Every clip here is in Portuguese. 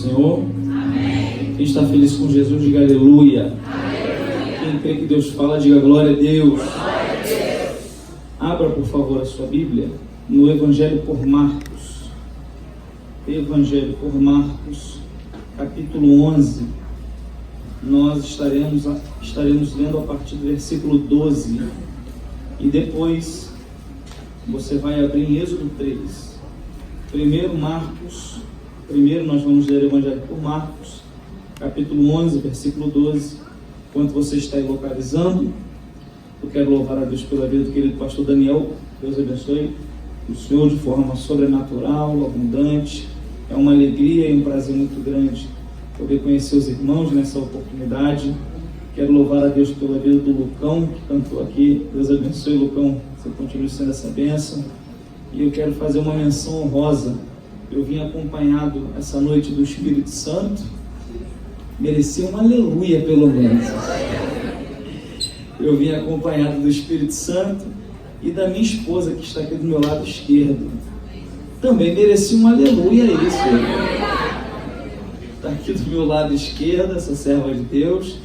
Senhor? Amém. Quem está feliz com Jesus, diga aleluia. Aleluia. Quem crê que Deus fala, diga glória a Deus. Glória a Deus. Abra, por favor, a sua Bíblia no Evangelho por Marcos. Evangelho por Marcos, capítulo 11. Nós estaremos lendo a partir do versículo 12. E depois você vai abrir em Êxodo 3. Primeiro nós vamos ler o Evangelho por Marcos, capítulo 11, versículo 12. Enquanto você está aí localizando, eu quero louvar a Deus pela vida do querido pastor Daniel. Deus abençoe o Senhor de forma sobrenatural, abundante. É uma alegria e um prazer muito grande poder conhecer os irmãos nessa oportunidade. Quero louvar a Deus pela vida do Lucão, que cantou aqui. Deus abençoe, Lucão, você continue sendo essa bênção. E eu quero fazer uma menção honrosa. Eu vim acompanhado essa noite do Espírito Santo. Merecia um aleluia, pelo menos. Eu vim acompanhado do Espírito Santo e da minha esposa, que está aqui do meu lado esquerdo. Também merecia um aleluia isso. Está aqui do meu lado esquerdo, essa serva de Deus.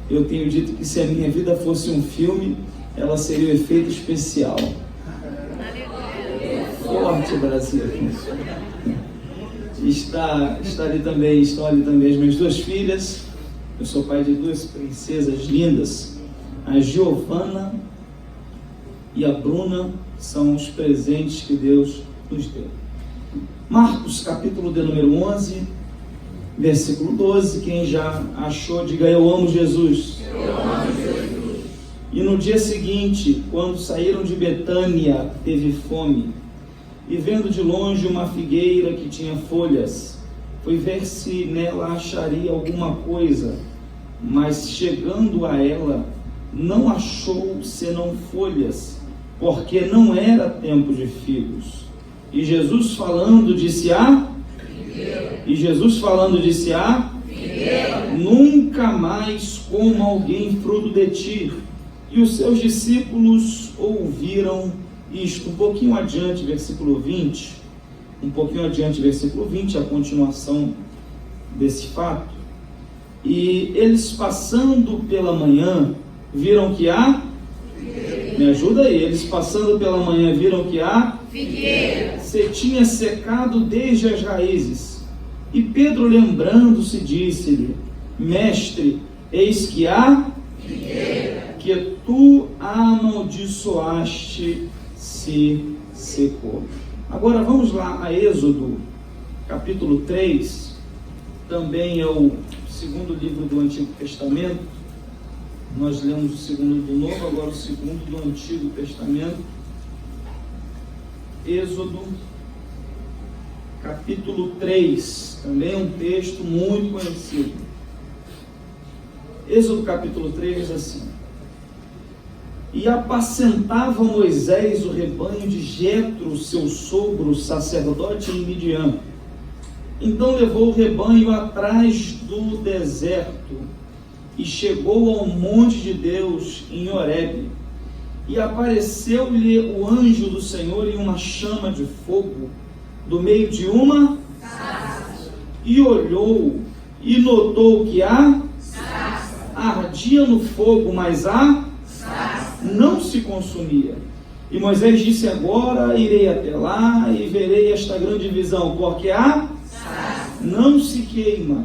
Eu tenho dito que se a minha vida fosse um filme, ela seria o efeito especial. Forte, Brasil. Estão ali também as minhas duas filhas. Eu sou pai de duas princesas lindas. A Giovana e a Bruna são os presentes que Deus nos deu. Marcos, capítulo de número 11, versículo 12. Quem já achou, diga: eu amo Jesus. Eu amo Jesus. E no dia seguinte, quando saíram de Betânia, teve fome. E vendo de longe uma figueira que tinha folhas, foi ver se nela acharia alguma coisa. Mas chegando a ela, não achou senão folhas, porque não era tempo de figos. E Jesus falando disse: nunca mais coma alguém fruto de ti. E os seus discípulos ouviram isto. Um pouquinho adiante, versículo 20, a continuação desse fato. E eles passando pela manhã, viram que há... Me ajuda aí. Eles passando pela manhã, viram que há... figueira. Se tinha secado desde as raízes. E Pedro, lembrando-se, disse-lhe: Mestre, eis que há figueira, que tu amaldiçoaste, se secou. Agora vamos lá a Êxodo, capítulo 3. Também é o segundo livro do Antigo Testamento. Nós lemos o segundo do Novo, agora o segundo do Antigo Testamento. Êxodo, capítulo 3. Também é um texto muito conhecido. Êxodo, capítulo 3 diz assim: E apacentava Moisés o rebanho de Jetro, seu sogro, sacerdote em Midian. Então levou o rebanho atrás do deserto e chegou ao monte de Deus em Horebe. E apareceu-lhe o anjo do Senhor em uma chama de fogo do meio de uma sarça. E olhou e notou que a sarça ardia no fogo, mas a sarça não se consumia. E Moisés disse: agora irei até lá e verei esta grande visão, porque a sarça não se queima.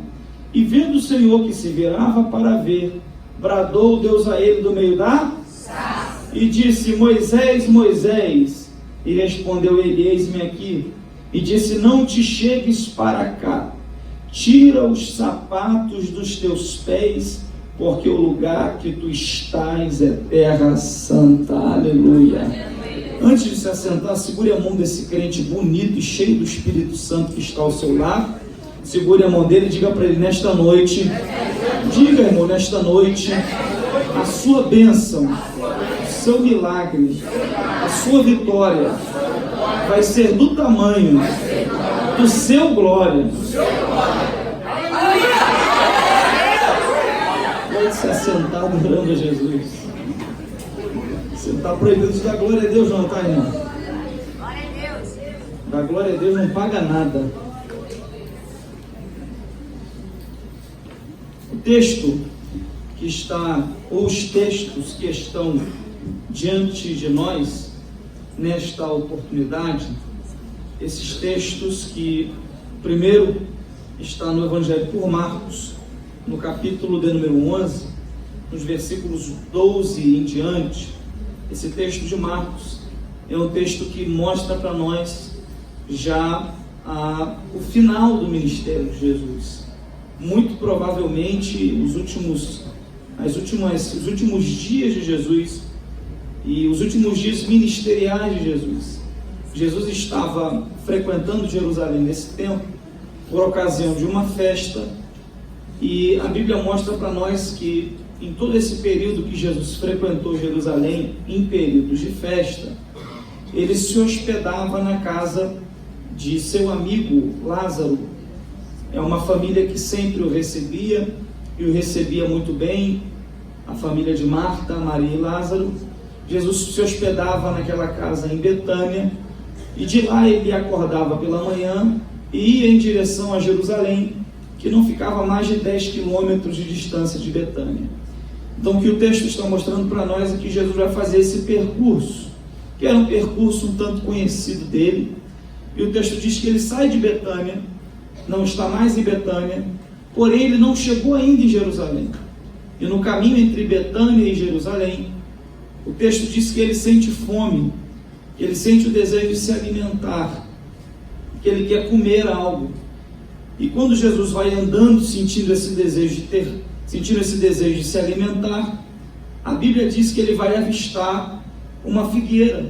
E vendo o Senhor que se virava para ver, bradou Deus a ele do meio da sarça e disse: Moisés, Moisés. E respondeu ele: eis-me aqui. E disse: não te chegues para cá, tira os sapatos dos teus pés, porque o lugar que tu estás é terra santa. Aleluia. Antes de se assentar, segure a mão desse crente bonito e cheio do Espírito Santo que está ao seu lado. Segure a mão dele e diga para ele: nesta noite, diga, irmão, nesta noite, a sua bênção, o seu milagre, a sua vitória vai ser do tamanho do seu glória. Pode se assentar adorando a Jesus. Você está proibido de dar glória a Deus, não, tá, irmão? Glória a Deus. Dar glória a Deus não paga nada. texto que está, ou os textos que estão diante de nós nesta oportunidade, esses textos que primeiro está no Evangelho por Marcos, no capítulo de número 11, nos versículos 12 em diante. Esse texto de Marcos é um texto que mostra para nós já o final do ministério de Jesus. Muito provavelmente os últimos dias de Jesus e os últimos dias ministeriais de Jesus. Jesus estava frequentando Jerusalém nesse tempo por ocasião de uma festa, e a Bíblia mostra para nós que em todo esse período que Jesus frequentou Jerusalém, em períodos de festa, ele se hospedava na casa de seu amigo Lázaro. É uma família que sempre o recebia, e o recebia muito bem, a família de Marta, Maria e Lázaro. Jesus se hospedava naquela casa em Betânia, e de lá ele acordava pela manhã e ia em direção a Jerusalém, que não ficava a mais de 10 quilômetros de distância de Betânia. Então o que o texto está mostrando para nós é que Jesus vai fazer esse percurso, que era um percurso um tanto conhecido dele, e o texto diz que ele sai de Betânia, não está mais em Betânia, porém ele não chegou ainda em Jerusalém. E no caminho entre Betânia e Jerusalém, o texto diz que ele sente fome, que ele sente o desejo de se alimentar, que ele quer comer algo. E quando Jesus vai andando sentindo esse desejo de se alimentar, a Bíblia diz que ele vai avistar uma figueira.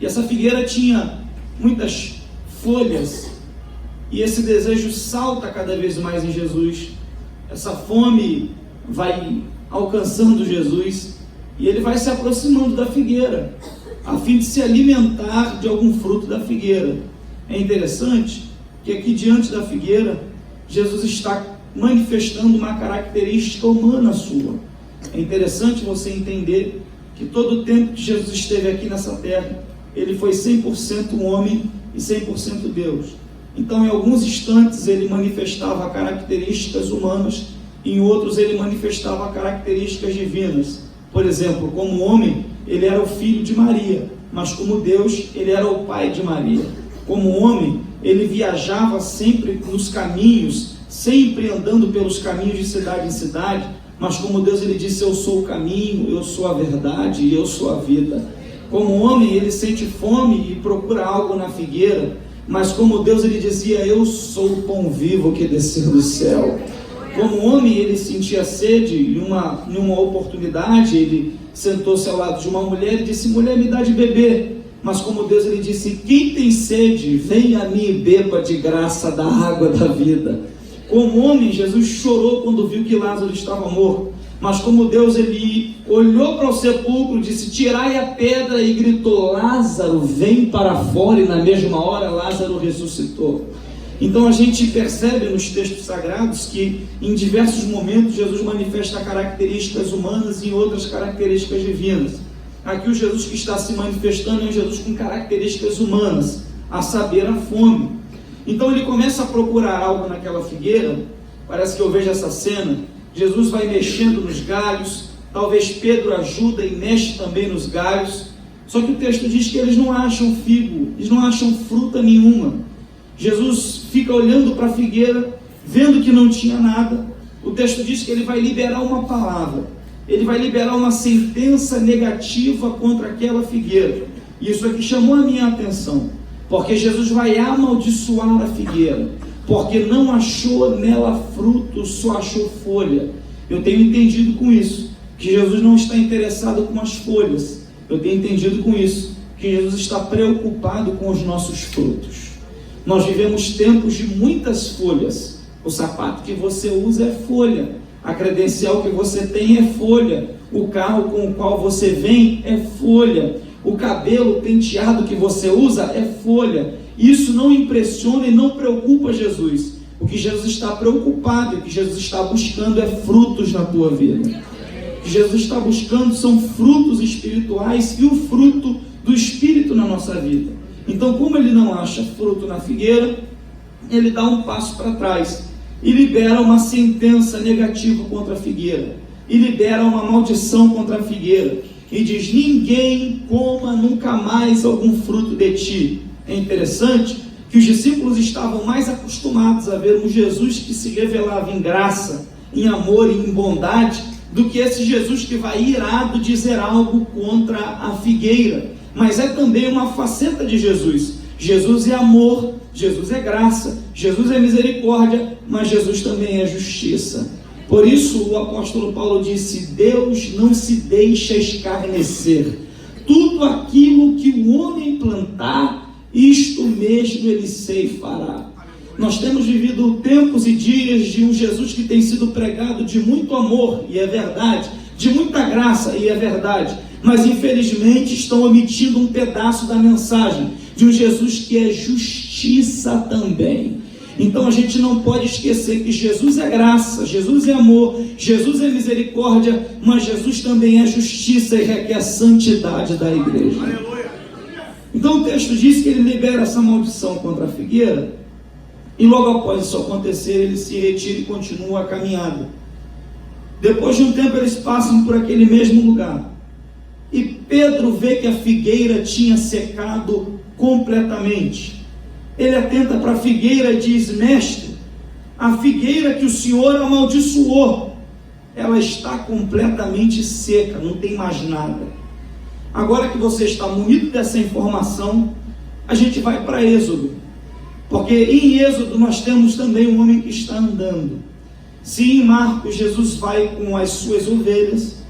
E essa figueira tinha muitas folhas, e esse desejo salta cada vez mais em Jesus. Essa fome vai alcançando Jesus, e ele vai se aproximando da figueira, a fim de se alimentar de algum fruto da figueira. É interessante que aqui diante da figueira, Jesus está manifestando uma característica humana sua. É interessante você entender que todo o tempo que Jesus esteve aqui nessa terra, ele foi 100% homem e 100% Deus. Então, em alguns instantes, ele manifestava características humanas, e em outros ele manifestava características divinas. Por exemplo, como homem, ele era o filho de Maria, mas como Deus, ele era o pai de Maria. Como homem, ele viajava sempre nos caminhos, sempre andando pelos caminhos de cidade em cidade, mas como Deus, ele disse: eu sou o caminho, eu sou a verdade e eu sou a vida. Como homem, ele sente fome e procura algo na figueira, mas como Deus, ele dizia: eu sou o pão vivo que desceu do céu. Como homem, ele sentia sede, e numa oportunidade, ele sentou-se ao lado de uma mulher e disse: mulher, me dá de beber. Mas como Deus, ele disse: quem tem sede, venha a mim e beba de graça da água da vida. Como homem, Jesus chorou quando viu que Lázaro estava morto. Mas como Deus, ele olhou para o sepulcro, disse: tirai a pedra, e gritou: Lázaro, vem para fora. E na mesma hora Lázaro ressuscitou. Então a gente percebe nos textos sagrados que em diversos momentos Jesus manifesta características humanas e em outras características divinas. Aqui o Jesus que está se manifestando é um Jesus com características humanas, a saber, a fome. Então ele começa a procurar algo naquela figueira. Parece que eu vejo essa cena. Jesus vai mexendo nos galhos, talvez Pedro ajuda e mexe também nos galhos. Só que o texto diz que eles não acham figo, eles não acham fruta nenhuma. Jesus fica olhando para a figueira, vendo que não tinha nada. O texto diz que ele vai liberar uma palavra, ele vai liberar uma sentença negativa contra aquela figueira. E isso aqui chamou a minha atenção, porque Jesus vai amaldiçoar a figueira, porque não achou nela fruto, só achou folha. Eu tenho entendido com isso, que Jesus não está interessado com as folhas. Eu tenho entendido com isso, que Jesus está preocupado com os nossos frutos. Nós vivemos tempos de muitas folhas. O sapato que você usa é folha, a credencial que você tem é folha, o carro com o qual você vem é folha, o cabelo penteado que você usa é folha. Isso não impressiona e não preocupa Jesus. O que Jesus está preocupado, o que Jesus está buscando é frutos na tua vida. O que Jesus está buscando são frutos espirituais e o fruto do Espírito na nossa vida. Então, como ele não acha fruto na figueira, ele dá um passo para trás. e libera uma sentença negativa contra a figueira, e libera uma maldição contra a figueira, e diz: ninguém coma nunca mais algum fruto de ti. É interessante que os discípulos estavam mais acostumados a ver um Jesus que se revelava em graça, em amor e em bondade, do que esse Jesus que vai irado dizer algo contra a figueira. Mas é também uma faceta de Jesus. Jesus é amor, Jesus é graça, Jesus é misericórdia, mas Jesus também é justiça. Por isso o apóstolo Paulo disse: Deus não se deixa escarnecer. Tudo aquilo que o homem plantar, isto mesmo ele ceifará. Nós temos vivido tempos e dias de um Jesus que tem sido pregado de muito amor, e é verdade, de muita graça, e é verdade, mas infelizmente estão omitindo um pedaço da mensagem de um Jesus que é justiça também. Então a gente não pode esquecer que Jesus é graça, Jesus é amor, Jesus é misericórdia, mas Jesus também é justiça e requer a santidade da igreja. Então o texto diz que ele libera essa maldição contra a figueira, e logo após isso acontecer, ele se retira e continua a caminhada. Depois de um tempo eles passam por aquele mesmo lugar, e Pedro vê que a figueira tinha secado completamente. Ele atenta para a figueira e diz: mestre, a figueira que o Senhor amaldiçoou, ela está completamente seca, não tem mais nada. Agora que você está munido dessa informação, a gente vai para Êxodo, porque em Êxodo nós temos também um homem que está andando. Se em Marcos Jesus vai com as suas ovelhas,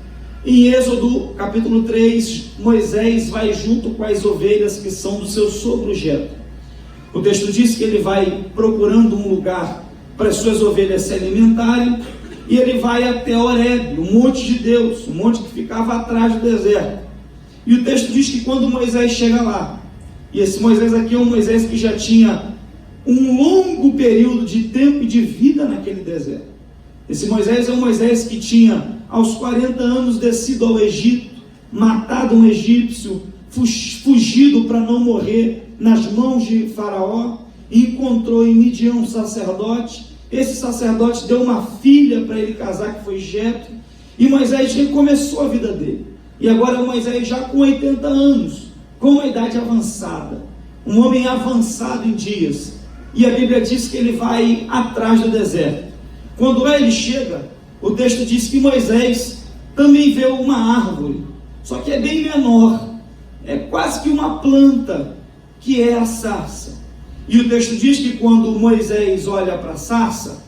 em Êxodo capítulo 3, Moisés vai junto com as ovelhas que são do seu sogro Jetro. O texto diz que ele vai procurando um lugar para as suas ovelhas se alimentarem, e ele vai até Horebe, o monte de Deus, o monte que ficava atrás do deserto. E o texto diz que quando Moisés chega lá, e esse Moisés aqui é um Moisés que já tinha um longo período de tempo e de vida naquele deserto. Esse Moisés é um Moisés que tinha aos 40 anos descido ao Egito, matado um egípcio, fugido para não morrer nas mãos de Faraó, e encontrou em Midian um sacerdote. Esse sacerdote deu uma filha para ele casar, que foi Jetro, e Moisés recomeçou a vida dele. E agora Moisés já com 80 anos, com uma idade avançada, um homem avançado em dias, e a Bíblia diz que ele vai atrás do deserto. Quando lá ele chega, o texto diz que Moisés também vê uma árvore, só que é bem menor, é quase que uma planta, que é a sarça. E o texto diz que quando Moisés olha para a sarça,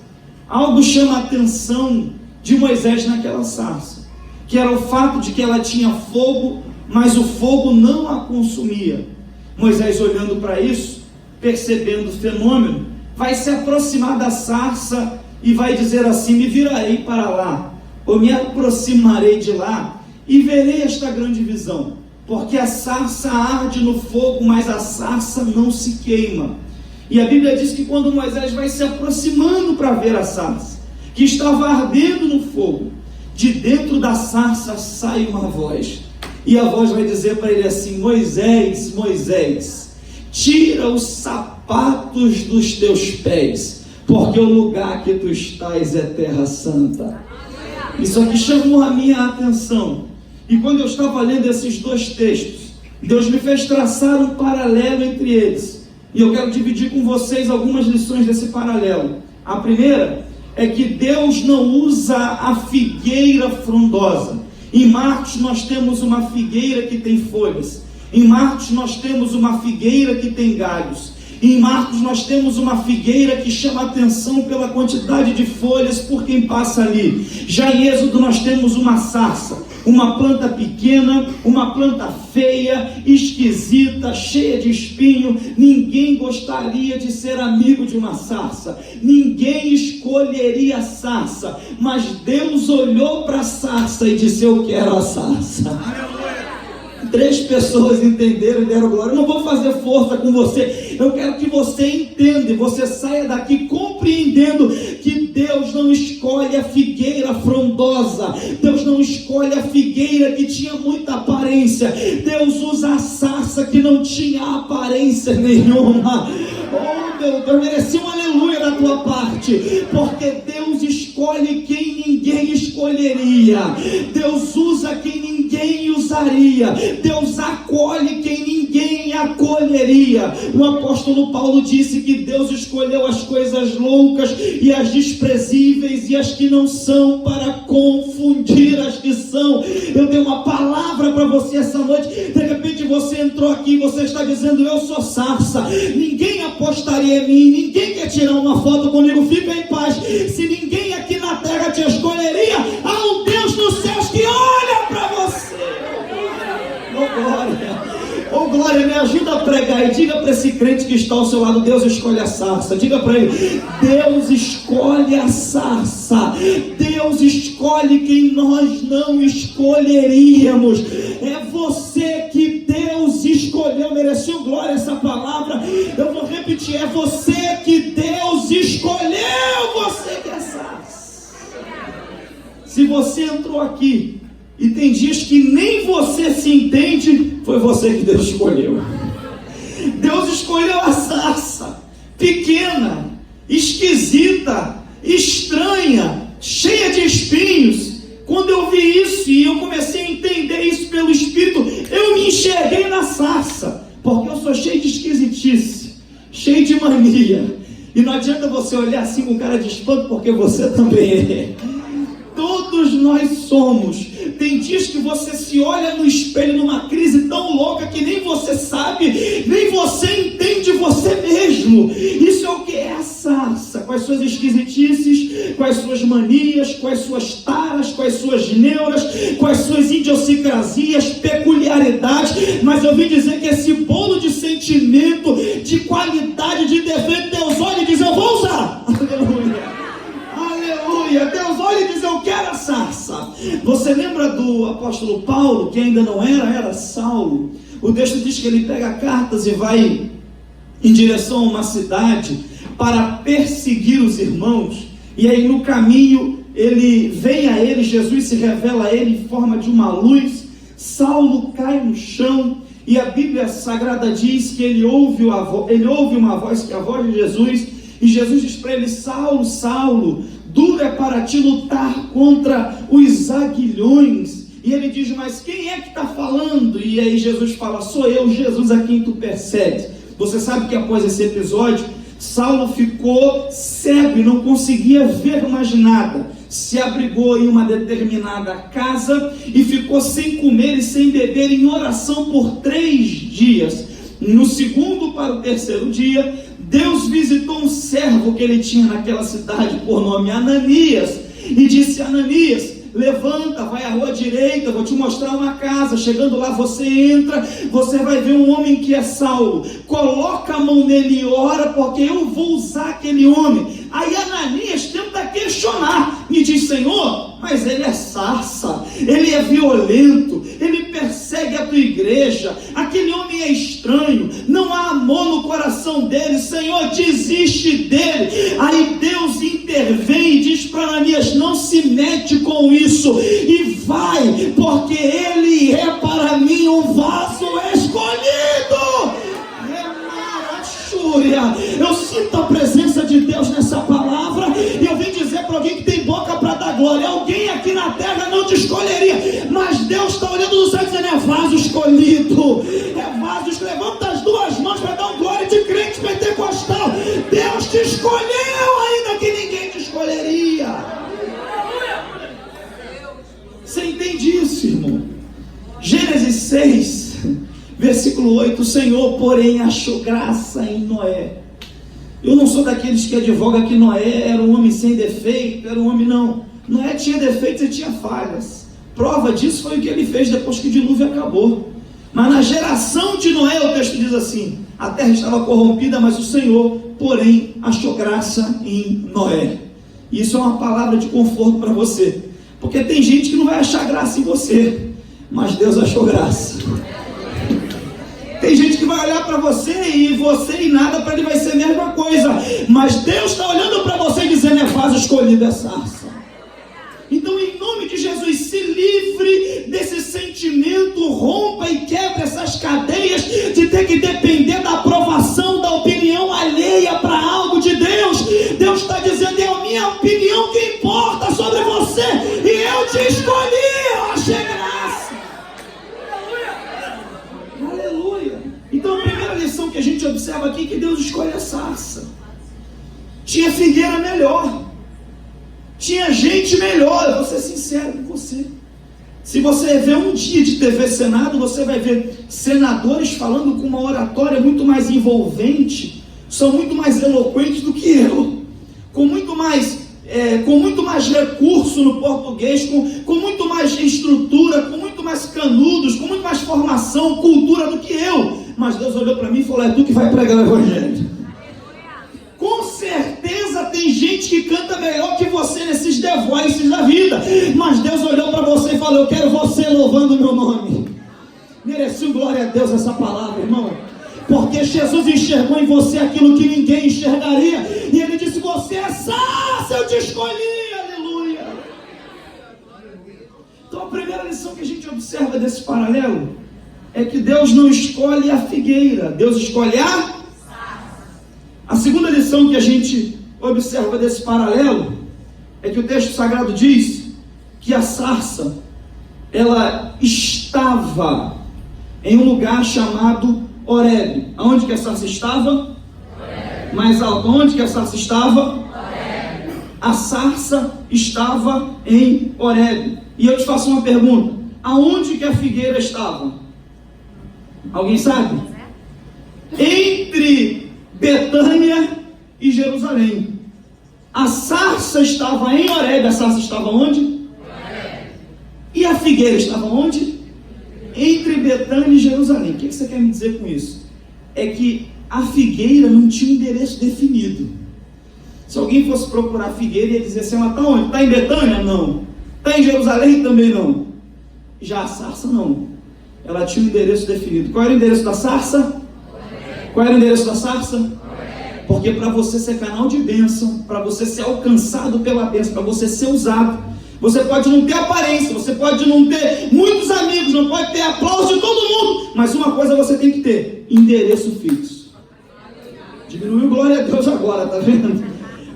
algo chama a atenção de Moisés naquela sarça, que era o fato de que ela tinha fogo, mas o fogo não a consumia. Moisés, olhando para isso, percebendo o fenômeno, vai se aproximar da sarça e vai dizer assim: me virarei para lá, ou me aproximarei de lá, e verei esta grande visão. Porque a sarça arde no fogo, mas a sarça não se queima. E a Bíblia diz que quando Moisés vai se aproximando para ver a sarça, que estava ardendo no fogo, de dentro da sarça sai uma voz. E a voz vai dizer para ele assim: Moisés, Moisés, tira os sapatos dos teus pés, porque o lugar que tu estás é terra santa. Isso aqui chamou a minha atenção. E quando eu estava lendo esses dois textos, Deus me fez traçar um paralelo entre eles. E eu quero dividir com vocês algumas lições desse paralelo. A primeira é que Deus não usa a figueira frondosa. Em Marcos nós temos uma figueira que tem folhas. Em Marcos nós temos uma figueira que tem galhos. Em Marcos nós temos uma figueira que chama atenção pela quantidade de folhas por quem passa ali. Já em Êxodo nós temos uma sarça, uma planta pequena, uma planta feia, esquisita, cheia de espinho. Ninguém gostaria de ser amigo de uma sarça, ninguém escolheria a sarça, mas Deus olhou para a sarça e disse: eu quero a sarça. 3 pessoas entenderam e deram glória. Eu não vou fazer força com você, eu quero que você entenda e você saia daqui compreendendo que Deus não escolhe a figueira frondosa, Deus não escolhe a figueira que tinha muita aparência, Deus usa a sarça que não tinha aparência nenhuma. Oh meu Deus, merecia um aleluia da tua parte, porque Deus escolhe quem ninguém escolheria, Deus usa quem ninguém usaria, Deus acolhe quem ninguém acolheria. O apóstolo Paulo disse que Deus escolheu as coisas loucas e as desprezíveis e as que não são, para confundir as que são. Eu dei uma palavra para você essa noite. De repente você entrou aqui e você está dizendo: eu sou sarça, ninguém apostaria em mim, ninguém quer tirar uma foto comigo. Fica em paz, se ninguém aqui na terra te escolheria, há um Deus nos céus que olha para você. Oh glória, oh glória, me ajuda a pregar e diga para esse crente que está ao seu lado: Deus escolhe a sarça. Diga para ele: Deus escolhe a sarça, Deus escolhe quem nós não escolheríamos. É você que Deus escolheu. Mereceu glória essa palavra? Eu vou repetir: é você que Deus escolheu, você que é sarça. Se você entrou aqui e tem dias que nem você se entende, foi você que Deus escolheu. Deus escolheu a sarça, pequena, esquisita, estranha, cheia de espinhos. Quando eu vi isso e eu comecei a entender isso pelo Espírito, eu me enxerguei na sarça, porque eu sou cheio de esquisitice, cheio de mania, e não adianta você olhar assim com cara de espanto, porque você também é. Todos nós somos. Tem dias que você se olha no espelho numa crise tão louca que nem você sabe, nem você entende você mesmo. Isso é o que é a sarça, com as suas esquisitices, com as suas manias, com as suas taras, com as suas neuras, com as suas idiosincrasias, peculiaridades. Mas eu vim dizer que esse bolo de sentimento, de qualidade, de defeito, Deus olha e diz: eu vou usar. Aleluia. Aleluia, Deus olha e diz: eu quero a sarça. Você lembra do apóstolo Paulo, que ainda não era Saulo? O texto diz que ele pega cartas e vai em direção a uma cidade para perseguir os irmãos, e aí no caminho ele vem a ele, Jesus se revela a ele em forma de uma luz. Saulo cai no chão, e a Bíblia Sagrada diz que ele ouve uma voz, que é a voz de Jesus, e Jesus diz para ele: Saulo, Saulo, duro é para ti lutar contra os aguilhões. E ele diz: mas quem é que está falando? E aí Jesus fala: sou eu, Jesus, a quem tu persegues. Você sabe que após esse episódio, Saulo ficou cego e não conseguia ver mais nada. Se abrigou em uma determinada casa e ficou sem comer e sem beber em oração por 3 dias. No segundo para o terceiro dia, Deus visitou um servo que ele tinha naquela cidade por nome Ananias, e disse: Ananias, levanta, vai à rua direita, vou te mostrar uma casa. Chegando lá, você entra, você vai ver um homem que é Saulo, coloca a mão nele e ora, porque eu vou usar aquele homem. Aí Ananias tenta questionar e diz: Senhor, mas ele é sarça, ele é violento, ele persegue a tua igreja, aquele homem é estranho, não há amor no coração dele, Senhor, desiste dele. Aí Deus intervém e diz para Ananias: não se mete com isso e vai, porque ele é para mim um vaso escolhido. Eu sinto a presença de Deus nessa palavra, e eu vim dizer para alguém que tem boca para dar glória: alguém aqui na terra não te escolheria, mas Deus está olhando do céu dizendo: é vaso escolhido, é vaso escolhido. Levanta as 2 mãos para dar um glória de crente pentecostal. Deus te escolheu, ainda que ninguém te escolheria. Você entende isso, irmão? Gênesis 6, versículo 8: o Senhor, porém, achou graça em Noé. Eu não sou daqueles que advoga que Noé era um homem sem defeito, era um homem, não. Noé tinha defeitos e tinha falhas. Prova disso foi o que ele fez depois que o dilúvio acabou. Mas na geração de Noé, o texto diz assim: a terra estava corrompida, mas o Senhor, porém, achou graça em Noé. E isso é uma palavra de conforto para você, porque tem gente que não vai achar graça em você, mas Deus achou graça. Tem gente que vai olhar para você e nada, para ele vai ser a mesma coisa, mas Deus está olhando para você e dizendo: é vaso escolhido, é sarça. Então, em nome de Jesus, se livre desse sentimento, rompa e quebre essas cadeias de ter que depender da aprovação, da opinião alheia para algo de Deus. que Deus escolhe a sarça? Tinha figueira melhor, tinha gente melhor. Eu vou ser sincero com você. Se você ver um dia de TV Senado, você vai ver senadores falando com uma oratória muito mais envolvente, são muito mais eloquentes do que eu, com muito mais recurso no português, com muito mais estrutura, com muito mais canudos, com muito mais formação, cultura do que eu. Mas Deus olhou para mim e falou: é tu que vai pregar o Evangelho. Com certeza tem gente que canta melhor que você nesses The Voices da vida, mas Deus olhou para você e falou: eu quero você louvando o meu nome. Mereceu glória a Deus essa palavra, irmão, porque Jesus enxergou em você aquilo que ninguém enxergaria, e Ele disse: você é sarça, eu te escolhi, aleluia. Então a primeira lição que a gente observa desse paralelo é que Deus não escolhe a figueira, Deus escolhe a sarça. A segunda lição que a gente observa desse paralelo é que o texto sagrado diz que a sarça, ela estava em um lugar chamado Horebe. Aonde que a sarça estava? Horebe. Mais alto, onde que a sarça estava? Horebe. A sarça estava em Horebe. E eu te faço uma pergunta: aonde que a figueira estava? Alguém sabe? Entre Betânia e Jerusalém. A sarça estava em Horebe. A sarça estava onde? Horebe. E a figueira estava onde? Entre Betânia e Jerusalém. O que você quer me dizer com isso? É que a figueira não tinha um endereço definido. Se alguém fosse procurar a figueira, ia dizer assim: ela está onde? Está em Betânia? Não. Está em Jerusalém? Também não. Já a sarça não. Ela tinha um endereço definido. Qual era o endereço da sarça? Qual era o endereço da sarça? Porque para você ser canal de bênção, para você ser alcançado pela bênção, para você ser usado, você pode não ter aparência, você pode não ter muitos amigos, não pode ter aplauso de todo mundo, mas uma coisa você tem que ter: endereço fixo. Diminuiu, glória a Deus agora, tá vendo?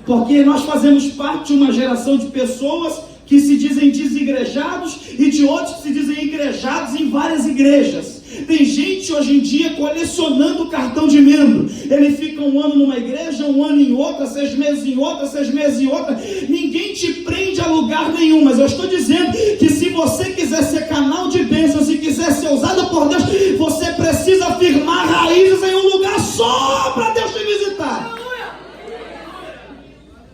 Porque nós fazemos parte de uma geração de pessoas que se dizem desigrejados e de outros que se dizem igrejados em várias igrejas. Tem gente hoje em dia colecionando cartão de membro. Ele fica um ano numa igreja, um ano em outra, 6 meses em outra, 6 meses em outra. Ninguém te prende a lugar nenhum, mas eu estou dizendo que se você quiser ser canal de bênção, se quiser ser usado por Deus, você precisa firmar raízes em um lugar só para Deus te visitar.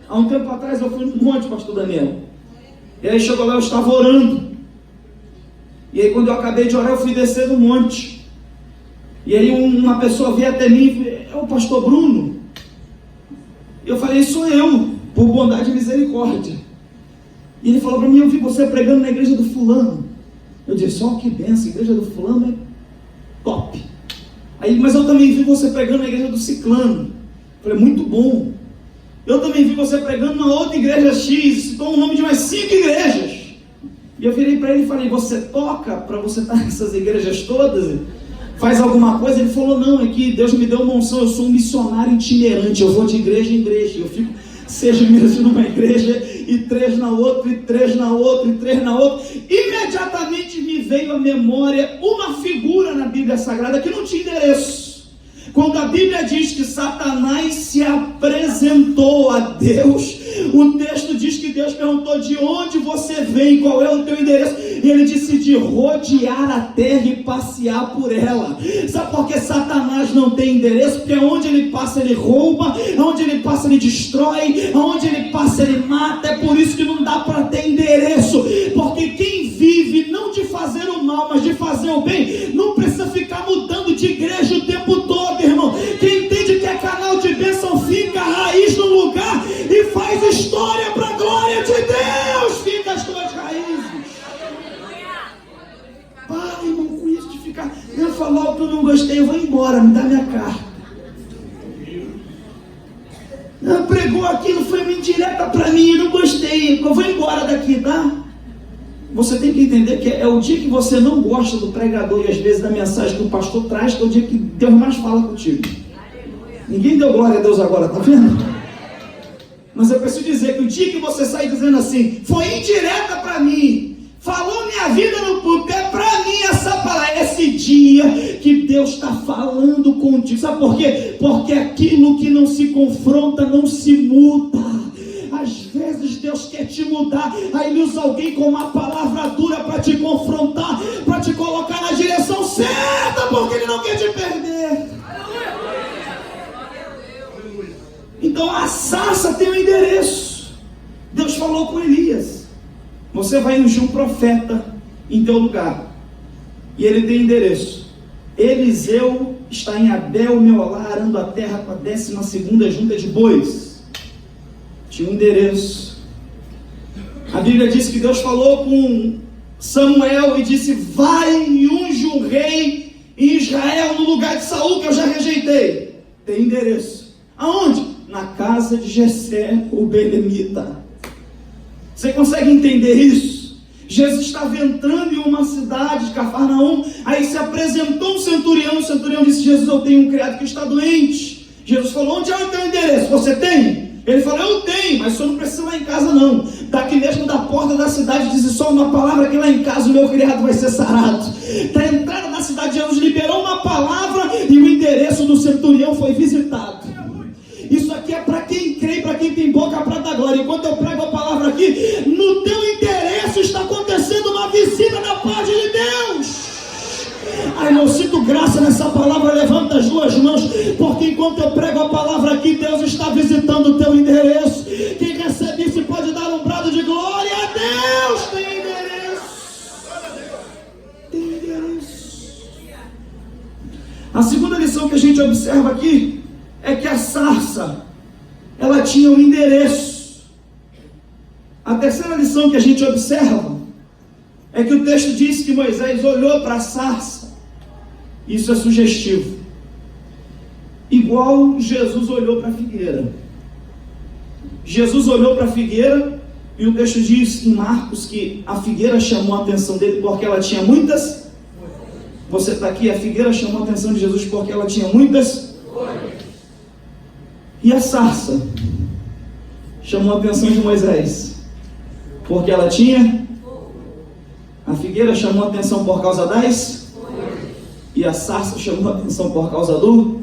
Há um tempo atrás eu fui num monte, pastor Daniel. E aí chegou lá, eu estava orando. E aí quando eu acabei de orar, eu fui descer no monte. E aí uma pessoa veio até mim e falou: é o pastor Bruno? E eu falei: sou eu, por bondade e misericórdia. E ele falou para mim: eu vi você pregando na igreja do fulano. Eu disse: ó, que benção, a igreja do fulano é top. Aí, mas eu também vi você pregando na igreja do ciclano. Eu falei: muito bom. Eu também vi você pregando na outra igreja X, citou o nome de mais 5 igrejas. E eu virei para ele e falei: você toca para você estar nessas igrejas todas? Faz alguma coisa? Ele falou: não, é que Deus me deu uma unção, eu sou um missionário itinerante, eu vou de igreja em igreja, eu fico 6 meses numa igreja, e 3 na outra, e 3 na outra, e 3 na outra. Imediatamente me veio à memória uma figura na Bíblia Sagrada que não tinha endereço. Quando a Bíblia diz que Satanás se apresentou a Deus, o texto diz que Deus perguntou: de onde você vem, qual é o teu endereço? E ele disse: de rodear a terra e passear por ela. Sabe por que Satanás não tem endereço? Porque onde ele passa ele rouba, onde ele passa ele destrói, onde ele passa ele mata. É por isso que não dá para ter endereço, porque quem vive não de fazer o mal, mas de fazer o bem, não precisa ficar mudando de igreja o tempo todo, irmão. Quem entende que é canal de bênção, fica a raiz no lugar e faz história para a glória de Deus. Fica as tuas raízes. Para, irmão, com isso de ficar: eu falar o que eu não gostei, eu vou embora, me dá minha carta. Não, pregou aquilo, foi uma indireta para mim, eu não gostei, eu vou embora daqui, tá? Você tem que entender que é o dia que você não gosta do pregador e às vezes da mensagem que o pastor traz, que é o dia que Deus mais fala contigo. Ninguém deu glória a Deus agora, tá vendo? Mas eu preciso dizer que o dia que você sai dizendo assim: foi indireta para mim, falou minha vida no público, é para mim essa palavra, esse dia que Deus está falando contigo. Sabe por quê? Porque aquilo que não se confronta não se muda. Às vezes Deus quer te mudar, aí Ele usa alguém com uma palavra dura para te confrontar, para te colocar na direção certa, porque Ele não quer te perder. Então a sarça tem um endereço. Deus falou com Elias: você vai ungir um profeta em teu lugar, e ele tem endereço. Eliseu está em Abel Meolá, arando a terra com a 12ª junta de bois. Tinha um endereço. A Bíblia diz que Deus falou com Samuel e disse: vai e unge um rei em Israel no lugar de Saul, que eu já rejeitei. Tem endereço. Aonde? Na casa de Jessé, o belemita. Você consegue entender isso? Jesus estava entrando em uma cidade de Cafarnaum, aí se apresentou um centurião, o centurião disse: Jesus, eu tenho um criado que está doente. Jesus falou: onde é o teu endereço? Você tem? Ele falou: eu tenho, mas o senhor não precisa ir lá em casa não. Daqui mesmo da porta da cidade diz só uma palavra, que lá em casa o meu criado vai ser sarado. Da entrada da cidade, Jesus liberou uma palavra e o endereço do centurião foi visitado. Isso aqui é para quem crê, para quem tem boca para dar glória. Enquanto eu prego a palavra aqui, no teu endereço está acontecendo uma visita da parte de Deus. Ai, eu sinto graça nessa palavra. Levanta as duas mãos, porque enquanto eu prego a palavra aqui, Deus está visitando o teu endereço. Quem recebe isso pode dar um brado de glória a Deus. Tem endereço. Tem endereço. A segunda lição que a gente observa aqui é que a sarça, ela tinha um endereço. A terceira lição que a gente observa é que o texto diz que Moisés olhou para a sarça. Isso é sugestivo. Igual Jesus olhou para a figueira. Jesus olhou para a figueira e o texto diz em Marcos que a figueira chamou a atenção dele porque ela tinha muitas. Você está aqui, a figueira chamou a atenção de Jesus porque ela tinha muitas. E a sarça chamou a atenção de Moisés porque ela tinha. A figueira chamou a atenção por causa das. E a sarça chamou a atenção por causa do.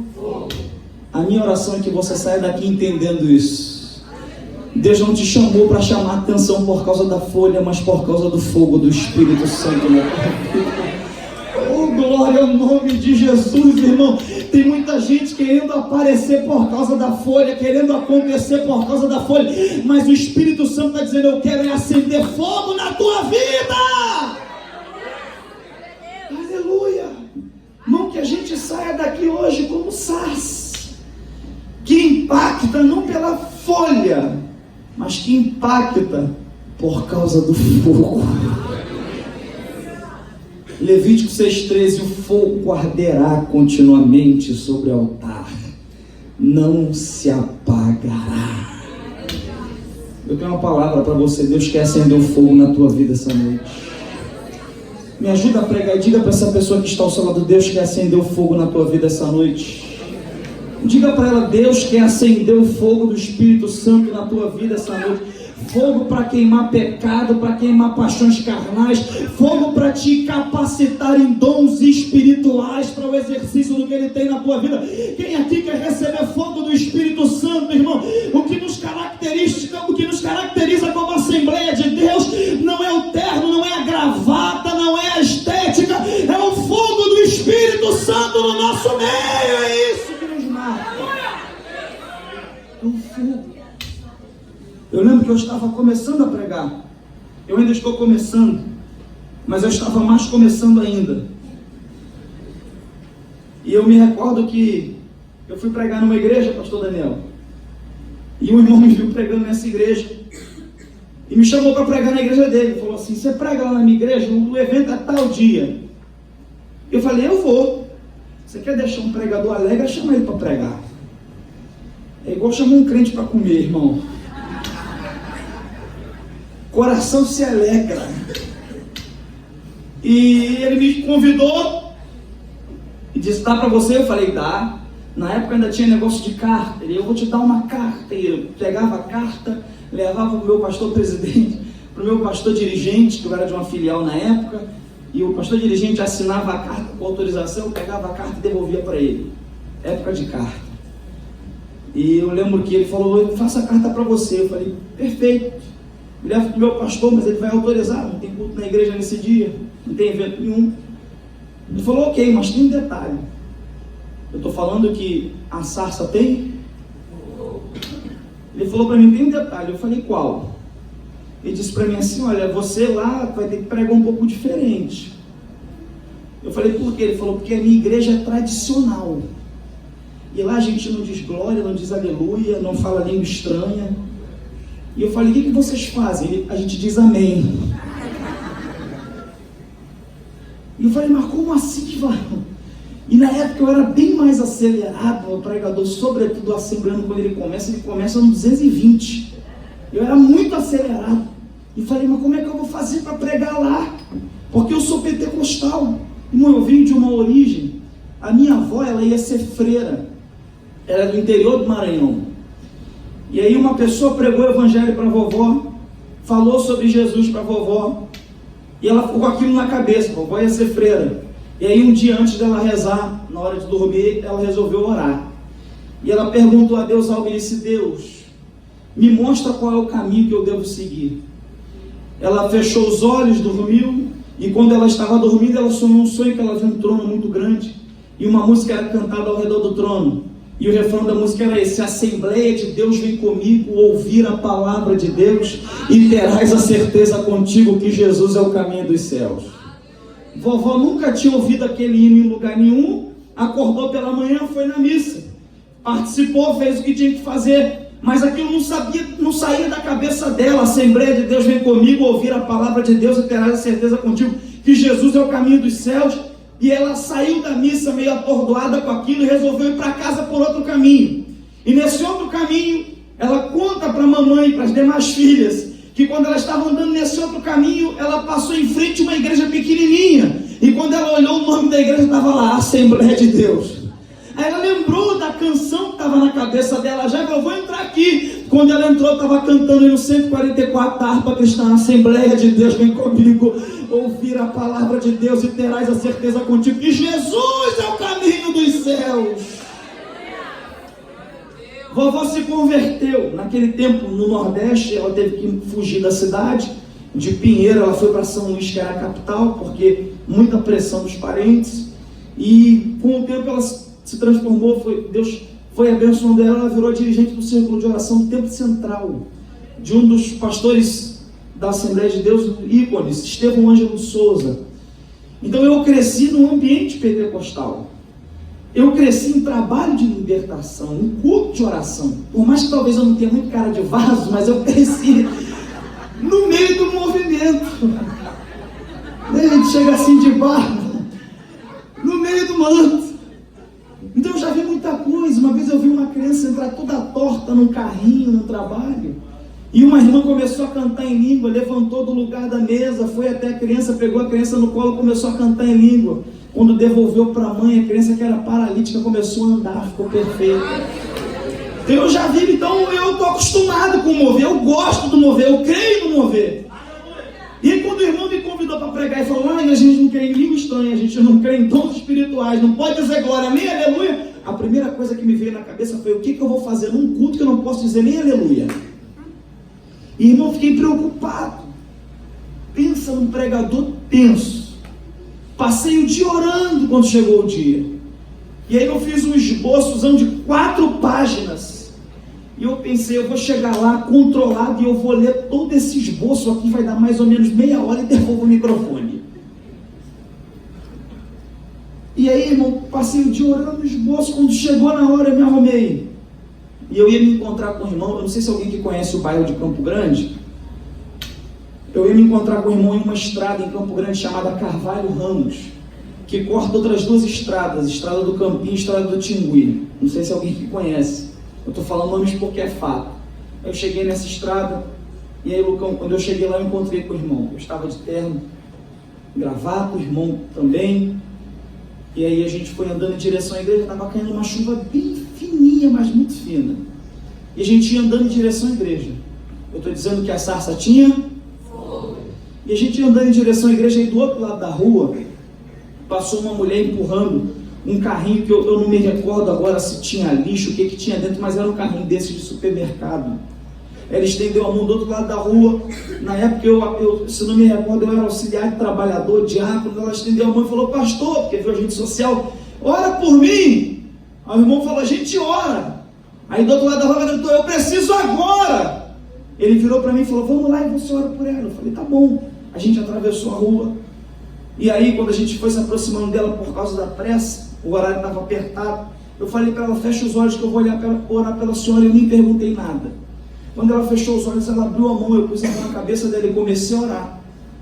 A minha oração é que você saia daqui entendendo isso. Deus não te chamou para chamar a atenção por causa da folha, mas por causa do fogo do Espírito Santo. Oh, glória ao nome de Jesus, irmão. Tem muita gente querendo aparecer por causa da folha, querendo acontecer por causa da folha, mas o Espírito Santo está dizendo: eu quero acender fogo na tua vida. Aleluia. Irmão, que a gente saia daqui hoje como sarça, que impacta não pela folha, mas que impacta por causa do fogo. Levítico 6,13: o fogo arderá continuamente sobre o altar, não se apagará. Eu tenho uma palavra para você. Deus quer acender o fogo na tua vida essa noite. Me ajuda a pregar e diga para essa pessoa que está ao seu lado: Deus quer acender o fogo na tua vida essa noite. Diga para ela: Deus quer acender o fogo do Espírito Santo na tua vida essa noite. Fogo para queimar pecado, para queimar paixões carnais, fogo para te capacitar em dons espirituais para o exercício do que Ele tem na tua vida. Quem aqui quer receber fogo do Espírito Santo, irmão? O que nos caracteriza como Assembleia de Deus não é o terno, não é a gravata, não é a estética, é o fogo do Espírito Santo no nosso meio. É isso que nos marca. É o fogo. Eu lembro que eu estava começando a pregar. Eu ainda estou começando, mas eu estava mais começando ainda. E eu me recordo que eu fui pregar numa igreja, pastor Daniel, e um irmão me viu pregando nessa igreja e me chamou para pregar na igreja dele. Falou assim: você prega lá na minha igreja? O evento é tal dia. Eu falei: eu vou. Você quer deixar um pregador alegre? Chama ele para pregar. É igual chamar um crente para comer, irmão. Coração se alegra. E ele me convidou e disse: dá para você? Eu falei: dá. Na época ainda tinha negócio de carta. Ele: eu vou te dar uma carta. E eu pegava a carta, levava para o meu pastor presidente. para o meu pastor dirigente, que eu era de uma filial na época, e o pastor dirigente assinava a carta com autorização, eu pegava a carta e devolvia para ele. Época de carta. E eu lembro que ele falou, eu faço a carta para você. Eu falei, perfeito. Me leva para o meu pastor, mas ele vai autorizar, não tem culto na igreja nesse dia, não tem evento nenhum. Ele falou, ok, mas tem um detalhe. Eu estou falando que a sarça tem? Ele falou para mim, tem um detalhe. Eu falei, qual? Ele disse para mim assim, olha, você lá vai ter que pregar um pouco diferente. Eu falei, por quê? Ele falou, porque a minha igreja é tradicional. E lá a gente não diz glória, não diz aleluia, não fala língua estranha. E eu falei, o que vocês fazem? A gente diz amém. E eu falei, mas como assim que vai? E na época eu era bem mais acelerado, o pregador, sobretudo o assembleano, quando ele começa no 220. Eu era muito acelerado. E falei, mas como é que eu vou fazer para pregar lá? Porque eu sou pentecostal. Irmão, eu vim de uma origem. A minha avó, ela ia ser freira. Ela é do interior do Maranhão. E aí uma pessoa pregou o evangelho para a vovó, falou sobre Jesus para a vovó, e ela ficou com aquilo na cabeça, a vovó ia ser freira. E aí um dia antes dela rezar, na hora de dormir, ela resolveu orar. E ela perguntou a Deus algo e disse, Deus, me mostra qual é o caminho que eu devo seguir. Ela fechou os olhos, dormiu, e quando ela estava dormindo, ela sonhou um sonho que ela viu um trono muito grande, e uma música era cantada ao redor do trono. E o refrão da música era esse, a Assembleia de Deus vem comigo, ouvir a palavra de Deus, e terás a certeza contigo que Jesus é o caminho dos céus. Vovó nunca tinha ouvido aquele hino em lugar nenhum, acordou pela manhã, foi na missa, participou, fez o que tinha que fazer, mas aquilo não saía da cabeça dela. A Assembleia de Deus vem comigo, ouvir a palavra de Deus, e terás a certeza contigo que Jesus é o caminho dos céus. E ela saiu da missa meio atordoada com aquilo e resolveu ir para casa por outro caminho. E nesse outro caminho, ela conta para a mamãe e para as demais filhas, que quando ela estava andando nesse outro caminho, ela passou em frente a uma igreja pequenininha. E quando ela olhou, o nome da igreja estava lá, Assembleia de Deus. Aí ela lembrou da canção que estava na cabeça dela, já que eu vou entrar aqui. Quando ela entrou, estava cantando no 144 da harpa cristã, Assembleia de Deus vem comigo, ouvir a palavra de Deus e terás a certeza contigo que Jesus é o caminho dos céus. Vovó se converteu. Naquele tempo, no Nordeste, ela teve que fugir da cidade. De Pinheiro, ela foi para São Luís, que era a capital, porque muita pressão dos parentes. E com o tempo ela se transformou, Deus foi abençoando ela, ela virou dirigente do Círculo de Oração do Tempo Central, de um dos pastores da Assembleia de Deus, ícones, Estevão Ângelo de Souza. Então eu cresci num ambiente pentecostal. Eu cresci em trabalho de libertação, em culto de oração. Por mais que talvez eu não tenha muito cara de vaso, mas eu cresci no meio do movimento. A gente chega assim de barro, no meio do manto. Então eu já vi muita coisa. Uma vez eu vi uma criança entrar toda torta num carrinho no trabalho, e uma irmã começou a cantar em língua, levantou do lugar da mesa, foi até a criança, pegou a criança no colo e começou a cantar em língua. Quando devolveu para a mãe, a criança que era paralítica começou a andar, ficou perfeita. Eu já vi, então eu estou acostumado com o mover, eu gosto do mover, eu creio no mover. E aí, quando o irmão me convidou para pregar e falou, a gente não crê em língua estranha, a gente não crê em dons espirituais, não pode dizer glória nem aleluia, a primeira coisa que me veio na cabeça foi, o que eu vou fazer num culto que eu não posso dizer nem aleluia? E irmão, fiquei preocupado. Pensa num pregador tenso. Passei o dia orando quando chegou o dia. E aí eu fiz um esboço de 4 páginas. E eu pensei, eu vou chegar lá controlado e eu vou ler todo esse esboço aqui, vai dar mais ou menos meia hora e devolvo o microfone. E aí, irmão, passei o dia orando no esboço, quando chegou na hora eu me arrumei. E eu ia me encontrar com o irmão, eu não sei se alguém que conhece o bairro de Campo Grande, eu ia me encontrar com o irmão em uma estrada em Campo Grande chamada Carvalho Ramos, que corta outras 2 estradas, estrada do Campinho e estrada do Tingui. Não sei se alguém que conhece, eu estou falando nomes porque é fato. Eu cheguei nessa estrada, e aí, Lucão, quando eu cheguei lá eu encontrei com o irmão, eu estava de terno, gravata, o irmão também. E aí a gente foi andando em direção à igreja, estava caindo uma chuva bem fininha, mas muito fina. E a gente ia andando em direção à igreja. Eu estou dizendo que a sarça tinha? E a gente andando em direção à igreja, e do outro lado da rua, passou uma mulher empurrando um carrinho que eu não me recordo agora se tinha lixo, o que tinha dentro, mas era um carrinho desse de supermercado. Ela estendeu a mão do outro lado da rua. Na época, eu se não me recordo, eu era auxiliar de trabalhador, diácono. Ela estendeu a mão e falou: pastor, porque viu a gente social, ora por mim. Aí o irmão falou: a gente ora. Aí do outro lado da rua ela gritou: eu preciso agora. Ele virou para mim e falou: vamos lá e você ora por ela. Eu falei: tá bom. A gente atravessou a rua. E aí, quando a gente foi se aproximando dela por causa da pressa, o horário estava apertado, eu falei para ela: fecha os olhos que eu vou orar pela senhora. Eu nem perguntei nada. Quando ela fechou os olhos, ela abriu a mão, eu pus a mão na cabeça dela e comecei a orar.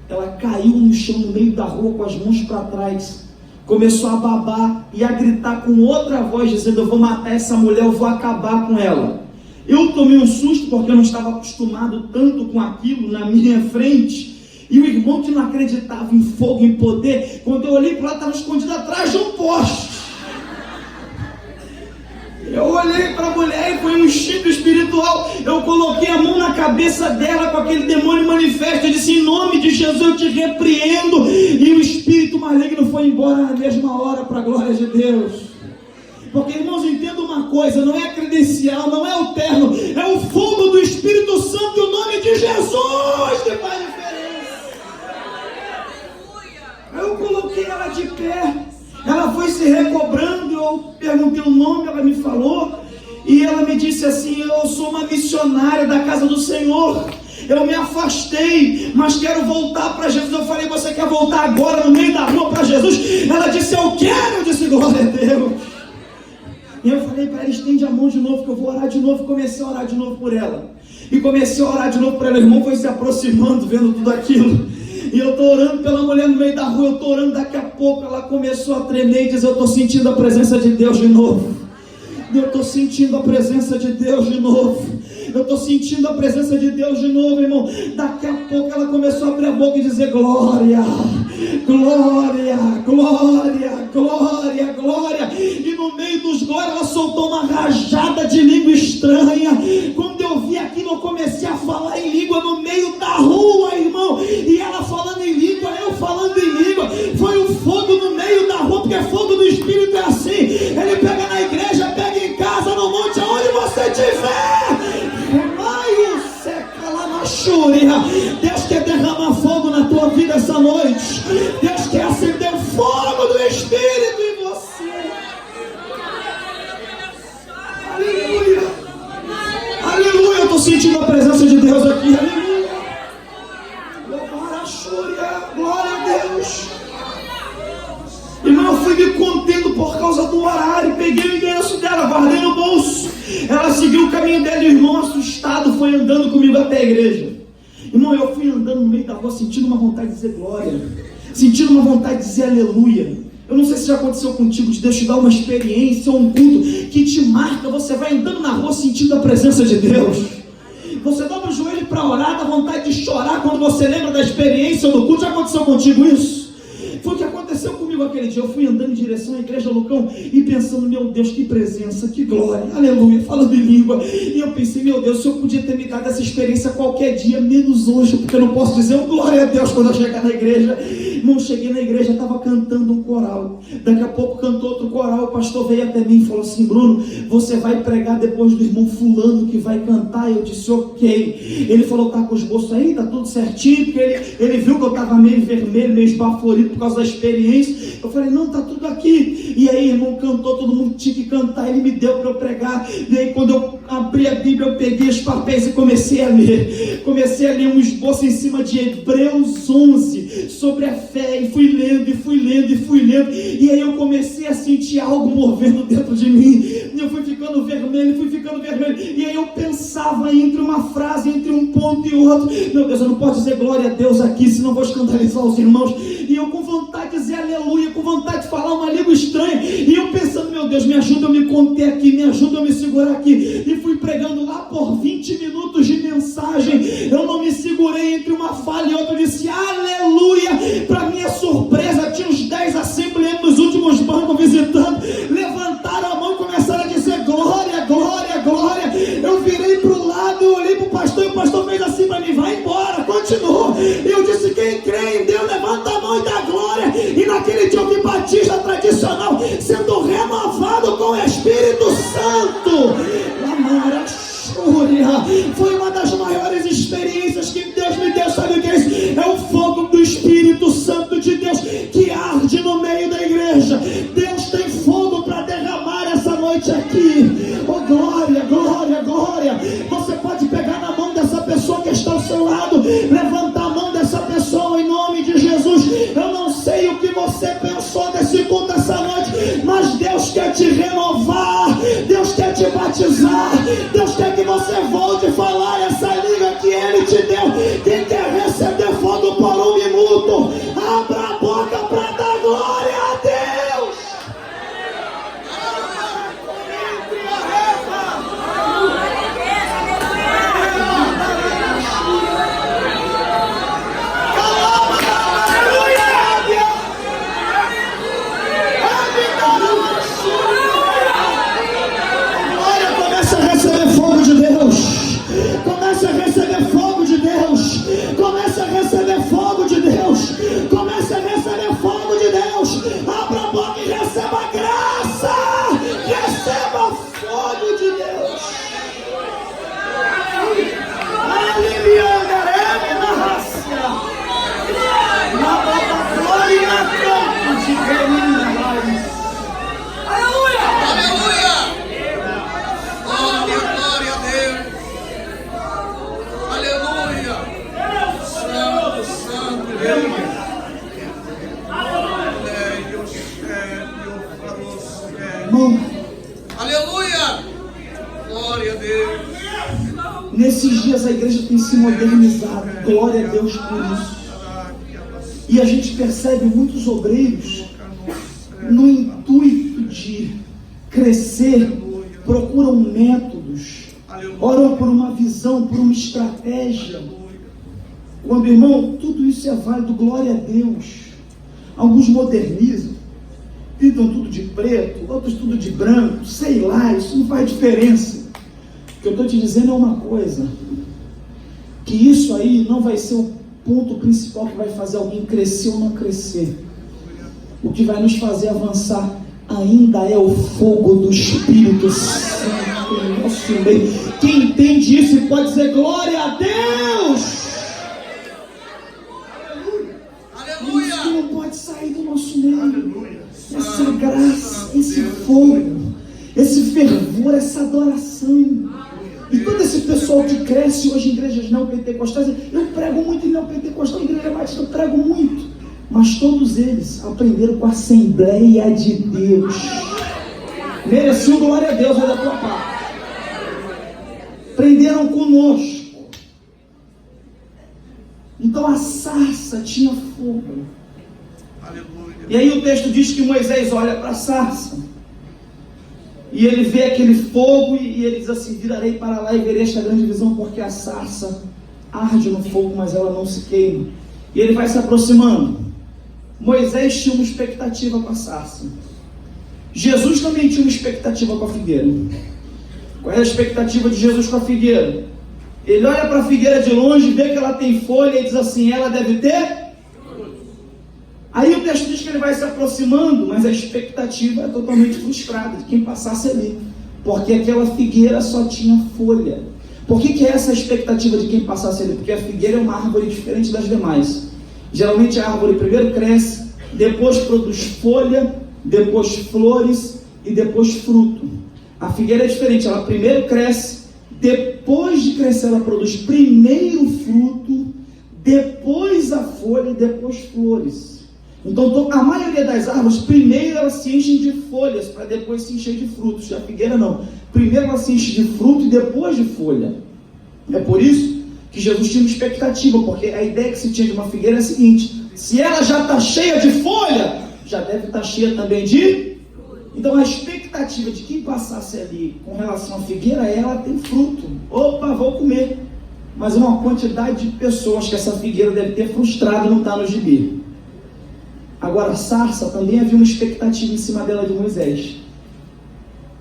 Ela caiu no chão no meio da rua com as mãos para trás, começou a babar e a gritar com outra voz, dizendo: eu vou matar essa mulher, eu vou acabar com ela. Eu tomei um susto porque eu não estava acostumado tanto com aquilo na minha frente. E o irmão que não acreditava em fogo, em poder, quando eu olhei para lá, estava escondido atrás de um poste. Eu olhei para a mulher e foi um instinto espiritual. Eu coloquei a mão na cabeça dela com aquele demônio manifesto. Eu disse: em nome de Jesus eu te repreendo. E o espírito maligno foi embora na mesma hora, para a glória de Deus. Porque, irmãos, entenda uma coisa: não é credencial, não é o terno, é o fogo do Espírito Santo e o nome de Jesus que faz diferença. Aí eu coloquei ela de pé. Ela foi se recobrando, eu perguntei o nome, ela me falou, e ela me disse assim: eu sou uma missionária da casa do Senhor, eu me afastei, mas quero voltar para Jesus. Eu falei: você quer voltar agora no meio da rua para Jesus? Ela disse: eu quero. Eu disse: glória a Deus. E eu falei para ela: estende a mão de novo, que eu vou orar de novo. Comecei a orar de novo por ela, e comecei a orar de novo por ela. O irmão foi se aproximando, vendo tudo aquilo. E eu estou orando pela mulher no meio da rua, eu estou orando, daqui a pouco ela começou a tremer e diz: eu estou sentindo a presença de Deus de novo. Eu estou sentindo a presença de Deus de novo. Eu estou sentindo a presença de Deus de novo, irmão. Daqui a pouco ela começou a abrir a boca e dizer: glória, glória, glória, glória, glória. E no meio dos glórias ela soltou uma rajada de língua estranha. Quando eu vi aquilo, eu comecei a falar em língua no meio da rua, irmão. E ela falando em língua, eu falando em língua. Foi um fogo no meio da rua, porque fogo do Espírito é assim. Ele pega na igreja, pega em casa, no monte, aonde você estiver. Deus quer derramar fogo na tua vida essa noite. Deus quer acender o fogo do Espírito em você. Aleluia. Aleluia. Eu estou sentindo a presença de Deus aqui. Aleluia. Glória a Deus. Irmão, eu fui me contendo por causa do horário. Peguei o endereço dela, guardei no bolso. Ela seguiu o caminho dela e o irmão, assustado, foi andando comigo até a igreja. Irmão, eu fui andando no meio da rua, sentindo uma vontade de dizer glória, sentindo uma vontade de dizer aleluia. Eu não sei se já aconteceu contigo, de Deus te dar uma experiência ou um culto que te marca. Você vai andando na rua sentindo a presença de Deus. Você dobra o joelho para orar, dá vontade de chorar quando você lembra da experiência ou do culto. Já aconteceu contigo isso? Foi o que aconteceu comigo aquele dia. Eu fui andando em direção à igreja Lucão e pensando: meu Deus, que presença, que glória, aleluia, falando em língua. E eu pensei: meu Deus, se eu podia ter me dado essa experiência qualquer dia, menos hoje, porque eu não posso dizer um glória a Deus quando eu chegar na igreja. Irmão, cheguei na igreja, estava cantando um coral. Daqui a pouco cantou outro coral. O pastor veio até mim e falou assim: Bruno, você vai pregar depois do irmão fulano que vai cantar. Eu disse: ok. Ele falou: tá com os bolsos aí, tá tudo certinho, porque ele viu que eu estava meio vermelho, meio esbaforido por causa da experiência. Eu falei: não, tá tudo aqui. E aí, irmão, cantou, todo mundo tinha que cantar. Ele me deu para eu pregar. E aí, quando eu abri a Bíblia, eu peguei os papéis e comecei a ler. Comecei a ler um esboço em cima de Hebreus 11, sobre a fé, e fui lendo, e fui lendo, e fui lendo. E aí eu comecei a sentir algo movendo dentro de mim. E eu fui ficando vermelho, fui ficando vermelho. E aí eu pensava entre uma frase, entre um ponto e outro: meu Deus, eu não posso dizer glória a Deus aqui, senão vou escandalizar os irmãos. E eu com vontade de dizer aleluia, com vontade de falar uma língua estranha. E eu pensando: meu Deus, me ajuda a me conter aqui, me ajuda a me segurar aqui. E fui pregando lá por 20 minutos de mensagem. Eu não me segurei entre uma fala e outra. Eu disse aleluia. Para minha surpresa, tinha uns 10 assembleanos nos últimos bancos visitando. Levantaram a mão e começaram a dizer glória, glória, glória. Eu virei para o lado, eu olhei para o pastor, e o pastor fez assim para mim: vai embora, continua. E eu disse: quem glória. Foi uma das maiores experiências que Deus me deu. Sabe o que é isso? É o fogo do Espírito Santo de Deus que arde no meio da igreja. Deus tem fogo para derramar essa noite aqui. Oh, glória, glória, glória. Você pode pegar na mão dessa pessoa que está ao seu lado, levantar a mão dessa pessoa em nome de Jesus. Eu não sei o que você pensou desse culto essa noite, mas Deus quer te renovar, Deus quer te batizar, Deus quer que você volte a falar essa língua que Ele te deu. Quem quer receber fogo por um minuto, abra a boca para dar glória a Deus. Nesses dias a igreja tem se modernizado, glória a Deus por isso. E a gente percebe muitos obreiros, no intuito de crescer, procuram métodos, oram por uma visão, por uma estratégia. Quando, irmão, tudo isso é válido, glória a Deus. Alguns modernizam, pintam tudo de preto, outros tudo de branco, sei lá, isso não faz diferença. O que eu estou te dizendo é uma coisa, que isso aí não vai ser o ponto principal que vai fazer alguém crescer ou não crescer. O que vai nos fazer avançar ainda é o fogo do Espírito Santo em nosso meio. Quem entende isso e pode dizer glória a Deus. Aleluia. Isso não pode sair do nosso meio. Essa graça, esse fogo, esse fervor, essa adoração. E todo esse pessoal que cresce hoje em igrejas neopentecostais, eu prego muito em neopentecostal, em igreja batista eu prego muito, mas todos eles aprenderam com a Assembleia de Deus. Mereciam glória a Deus, olha a tua parte. Aprenderam conosco. Então a sarça tinha fogo. E aí o texto diz que Moisés olha para a sarça. E ele vê aquele fogo e ele diz assim: virarei para lá e verei esta grande visão, porque a sarça arde no fogo, mas ela não se queima. E ele vai se aproximando. Moisés tinha uma expectativa com a sarça. Jesus também tinha uma expectativa com a figueira. Qual é a expectativa de Jesus com a figueira? Ele olha para a figueira de longe, vê que ela tem folha e diz assim: ela deve ter. Aí o texto diz que ele vai se aproximando, mas a expectativa é totalmente frustrada de quem passasse ali, porque aquela figueira só tinha folha. Por que é essa expectativa de quem passasse ali? Porque a figueira é uma árvore diferente das demais. Geralmente a árvore primeiro cresce, depois produz folha, depois flores e depois fruto. A figueira é diferente, ela primeiro cresce, depois de crescer ela produz primeiro fruto, depois a folha e depois flores. Então a maioria das árvores, primeiro elas se enchem de folhas, para depois se encher de frutos. Já a figueira não, primeiro ela se enche de fruto e depois de folha. É por isso que Jesus tinha uma expectativa, porque a ideia que se tinha de uma figueira é a seguinte: se ela já está cheia de folha, já deve estar cheia também de... Então a expectativa de quem passasse ali com relação à figueira é: ela tem fruto, opa, vou comer. Mas uma quantidade de pessoas que essa figueira deve ter frustrado não está no gibi. Agora a sarça também havia uma expectativa em cima dela de Moisés.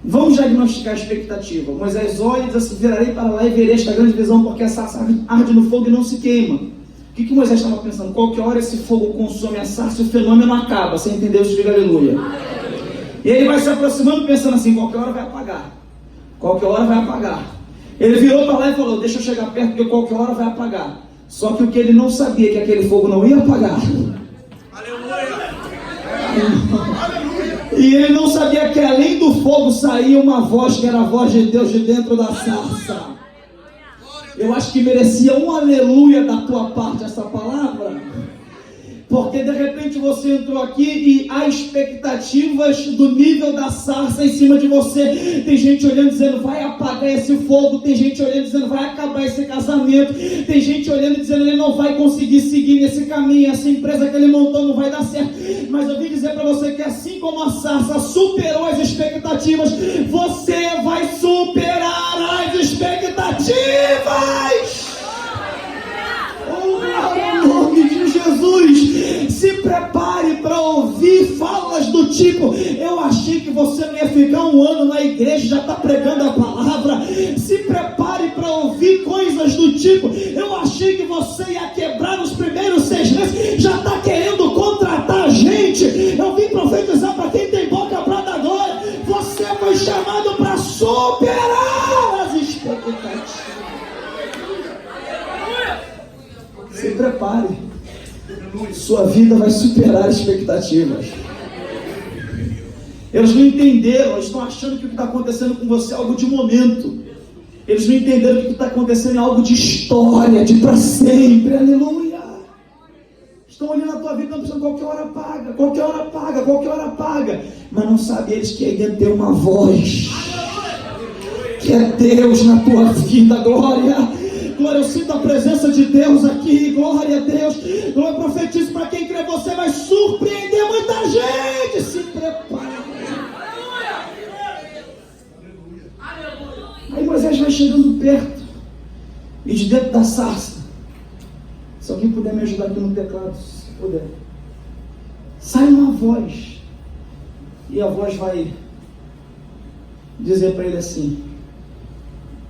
Vamos diagnosticar a expectativa. Moisés olha e diz assim: virarei para lá e verei esta grande visão, porque a sarça arde no fogo e não se queima. O que Moisés estava pensando? Qualquer hora esse fogo consome a sarça e o fenômeno acaba. Você entendeu? Diga aleluia. E ele vai se aproximando pensando assim: qualquer hora vai apagar. Qualquer hora vai apagar. Ele virou para lá e falou: deixa eu chegar perto, porque qualquer hora vai apagar. Só que o que ele não sabia é que aquele fogo não ia apagar. Aleluia! E ele não sabia que além do fogo saía uma voz, que era a voz de Deus de dentro da sarça. Eu acho que merecia um aleluia da tua parte essa palavra. Porque de repente você entrou aqui e há expectativas do nível da sarça em cima de você. Tem gente olhando dizendo: vai apagar esse fogo. Tem gente olhando dizendo: vai acabar esse casamento. Tem gente olhando dizendo: ele não vai conseguir seguir nesse caminho. Essa empresa que ele montou não vai dar certo. Mas eu vim dizer para você que assim como a sarça superou as expectativas, você vai superar as expectativas. Em nome de Jesus, se prepare para ouvir falas do tipo: eu achei que você não ia ficar um ano na igreja, já está pregando a palavra. Se prepare para ouvir coisas do tipo: eu achei que você ia quebrar nos primeiros 6 meses, já está querendo contratar gente. Eu vim profetizar para quem tem boca para dar glória. Você foi chamado para superar as expectativas. Se prepare, sua vida vai superar expectativas. Eles não entenderam, eles estão achando que o que está acontecendo com você é algo de momento. Eles não entenderam que o que está acontecendo é algo de história, de para sempre. Aleluia! Estão olhando a tua vida e pensando: qualquer hora paga, qualquer hora paga, qualquer hora paga. Mas não sabem eles que aí dentro tem uma voz, que é Deus na tua vida. Glória! Glória, eu sinto a presença de Deus aqui. Glória a Deus. Glória, profetizo para quem crê: você vai surpreender muita gente. Se prepare. Aí Moisés vai chegando perto, e de dentro da sarça, se alguém puder me ajudar aqui no teclado, se puder, sai uma voz, e a voz vai dizer para ele assim: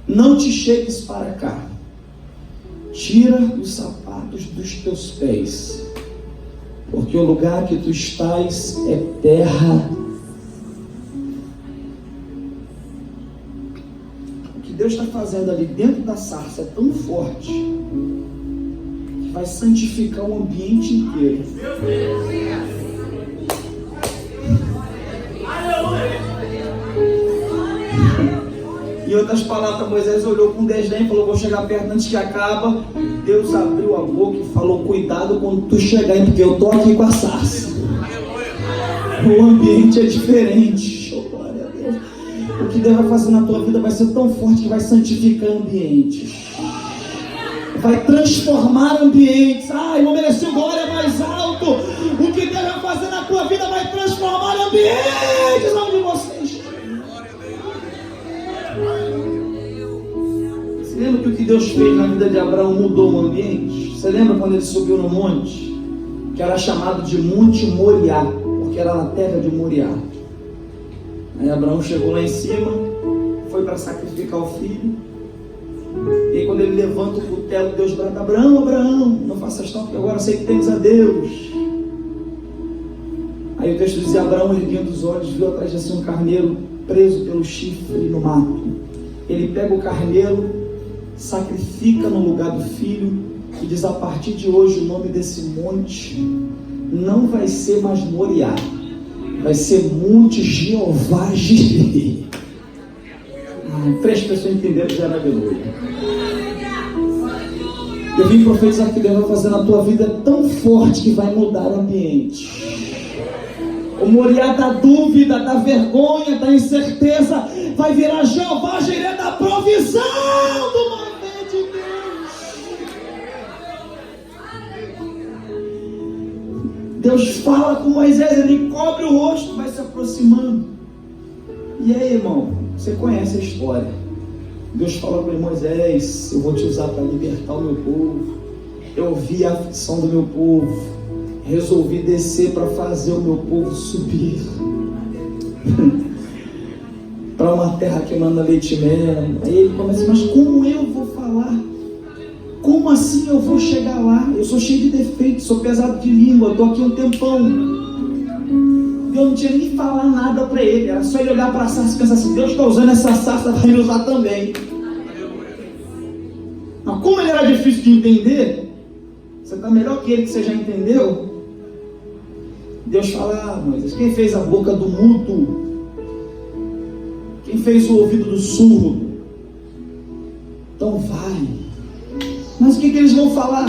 não te chegues para cá, tira os sapatos dos teus pés, porque o lugar que tu estás é terra. O que Deus está fazendo ali dentro da sarça é tão forte que vai santificar o ambiente inteiro. Em outras palavras, Moisés olhou com desdém e falou: vou chegar perto antes que acaba. Deus abriu a boca e falou: cuidado quando tu chegar aí, porque eu estou aqui com a sarça. O ambiente é diferente. Oh, glória a Deus. O que Deus vai fazer na tua vida vai ser tão forte que vai santificar ambientes, vai transformar ambientes. Irmão, mereceu glória mais alto. O que Deus vai fazer na tua vida vai transformar ambientes onde vocês. Você lembra que o que Deus fez na vida de Abraão mudou o ambiente? Você lembra quando ele subiu no monte, que era chamado de Monte Moriá, porque era na terra de Moriá? Aí Abraão chegou lá em cima, foi para sacrificar o filho. E aí, quando ele levanta o cutelo, Deus brada: Abraão, Abraão, não faças tal, porque agora eu sei que temos a Deus. Aí o texto diz: Abraão, erguendo os olhos, viu atrás de si um carneiro preso pelo chifre no mato. Ele pega o carneiro, sacrifica no lugar do filho e diz: a partir de hoje o nome desse monte não vai ser mais Moriá, vai ser Monte Jeová Jireh. 3 pessoas entenderam que era aleluia. Eu vim profetizar que Deus vai fazer na tua vida tão forte que vai mudar o ambiente. O Moriá da dúvida, da vergonha, da incerteza vai virar Jeová Jireh, da provisão do mover de Deus. Deus fala com Moisés, ele cobre o rosto, vai se aproximando. E aí, irmão, você conhece a história. Deus fala com ele: Moisés, eu vou te usar para libertar o meu povo. Eu vi a aflição do meu povo, resolvi descer para fazer o meu povo subir para uma terra que manda leite e mel. Aí ele começa: mas como eu vou falar? Como assim eu vou chegar lá? Eu sou cheio de defeitos, sou pesado de língua, estou aqui um tempão. Eu não tinha nem que falar nada para ele, era só ele olhar para a sarça e pensar assim: Deus está usando essa sarça, vai me usar também. Mas como ele era difícil de entender, você está melhor que ele, que você já entendeu. Deus fala: Moisés, quem fez a boca do mudo? Quem fez o ouvido do surdo? Então vai. Mas o que eles vão falar?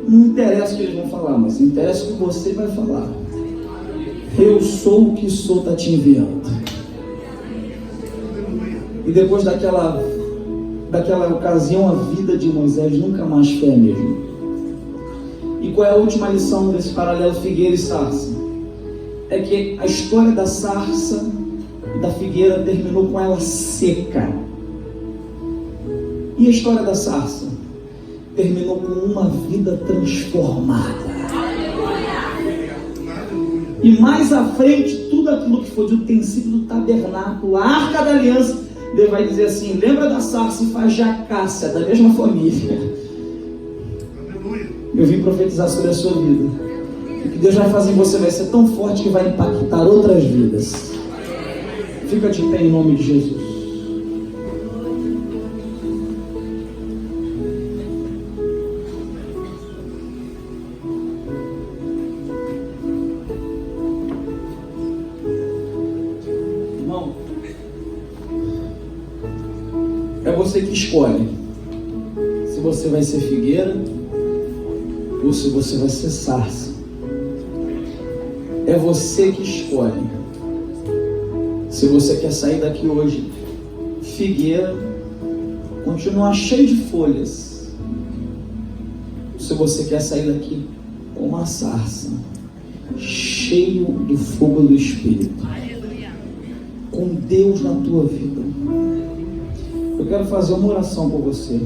Não interessa o que eles vão falar, mas interessa o que você vai falar. Eu sou o que sou, está te enviando. E depois daquela ocasião, a vida de Moisés nunca mais foi a mesma. E qual é a última lição desse paralelo figueira e sarça? É que a história da sarça e da figueira terminou com ela seca. E a história da sarça terminou com uma vida transformada. E mais à frente, tudo aquilo que foi de utensílio do tabernáculo, a arca da aliança, Deus vai dizer assim: lembra da sarça e faz jacácia, da mesma família. Eu vim profetizar sobre a sua vida. O que Deus vai fazer em você vai ser tão forte que vai impactar outras vidas. Fica de pé em nome de Jesus. Irmão, é você que escolhe se você vai ser figueira ou se você vai ser sarça. É você que escolhe se você quer sair daqui hoje figueira, continuar cheio de folhas, ou se você quer sair daqui com uma sarça, cheio do fogo do Espírito, com Deus na tua vida. Eu quero fazer uma oração por você,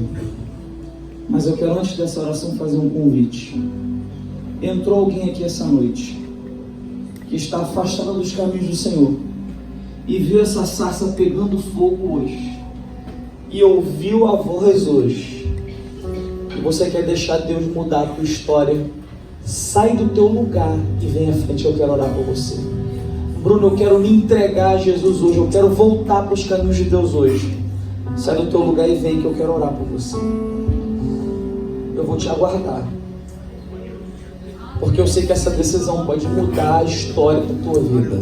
mas eu quero, antes dessa oração, fazer um convite. Entrou alguém aqui essa noite que está afastado dos caminhos do Senhor e viu essa sarça pegando fogo hoje, e ouviu a voz hoje, e você quer deixar Deus mudar a tua história. Sai do teu lugar e vem à frente. Eu quero orar por você. Bruno, eu quero me entregar a Jesus hoje, eu quero voltar para os caminhos de Deus hoje. Sai do teu lugar e vem, que eu quero orar por você. Eu vou te aguardar, porque eu sei que essa decisão pode mudar a história da tua vida.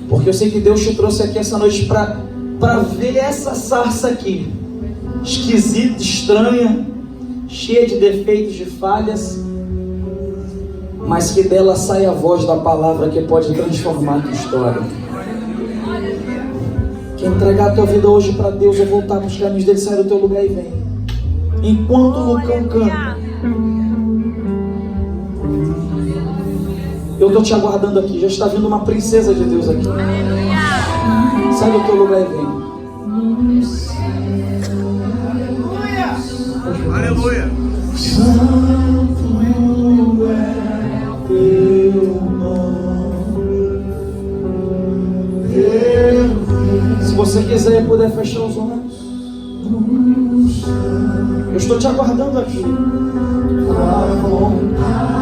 Porque eu sei que Deus te trouxe aqui essa noite para ver essa sarça aqui, esquisita, estranha, cheia de defeitos, de falhas, mas que dela sai a voz da palavra que pode transformar a tua história. Quer entregar a tua vida hoje para Deus ou voltar para os caminhos dele? Sai do teu lugar e vem. Enquanto o Lucão canta, eu estou te aguardando aqui. Já está vindo uma princesa de Deus aqui. Sai do teu lugar e vem. Aleluia. Santo é teu nome. Se você quiser e puder fechar os olhos, eu estou te aguardando aqui. A vontade.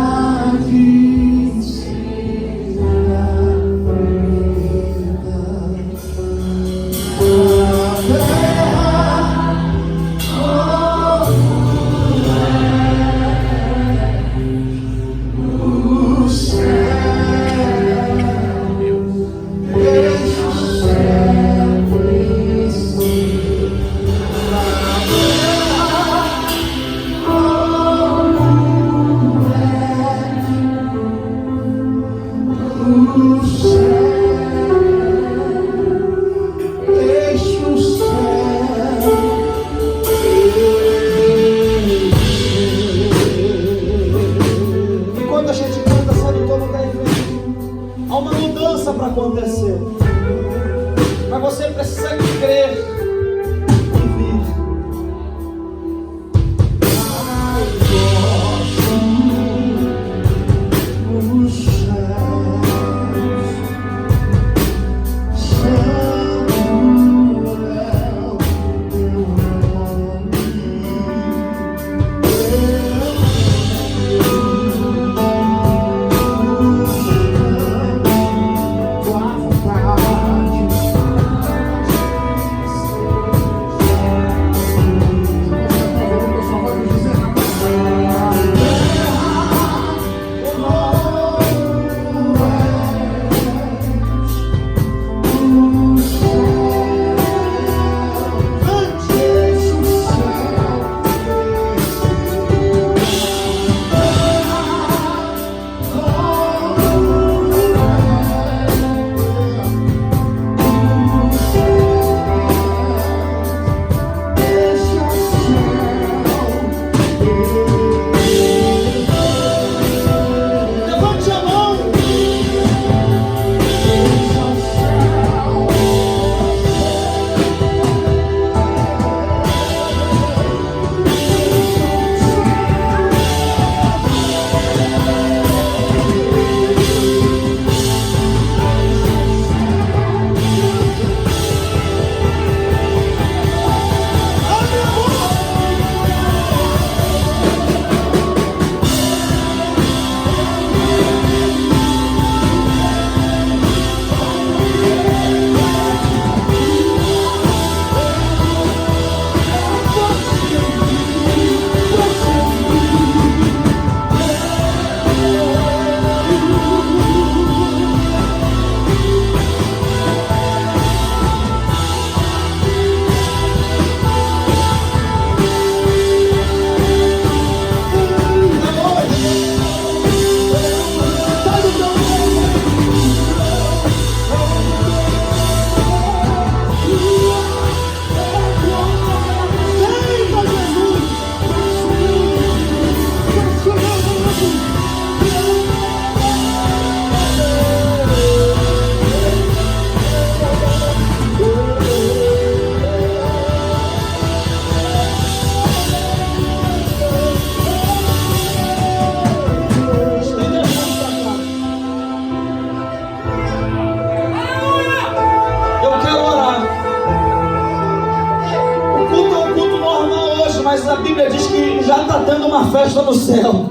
mas a Bíblia diz que já está tendo uma festa no céu.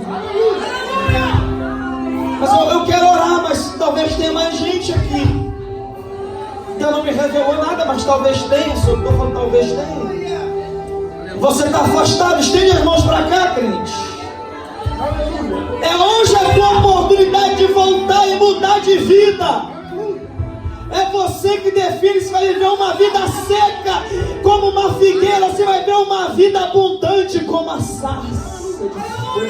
Mas eu quero orar, mas talvez tenha mais gente aqui. Deus não me revelou nada, mas talvez tenha. Se eu estou falando, talvez tenha. Você está afastado, estende as mãos para cá, crente. É hoje a tua oportunidade de voltar e mudar de vida. É você que define se vai viver uma vida seca como uma figueira, se vai viver uma vida abundante como a sarça de fogo.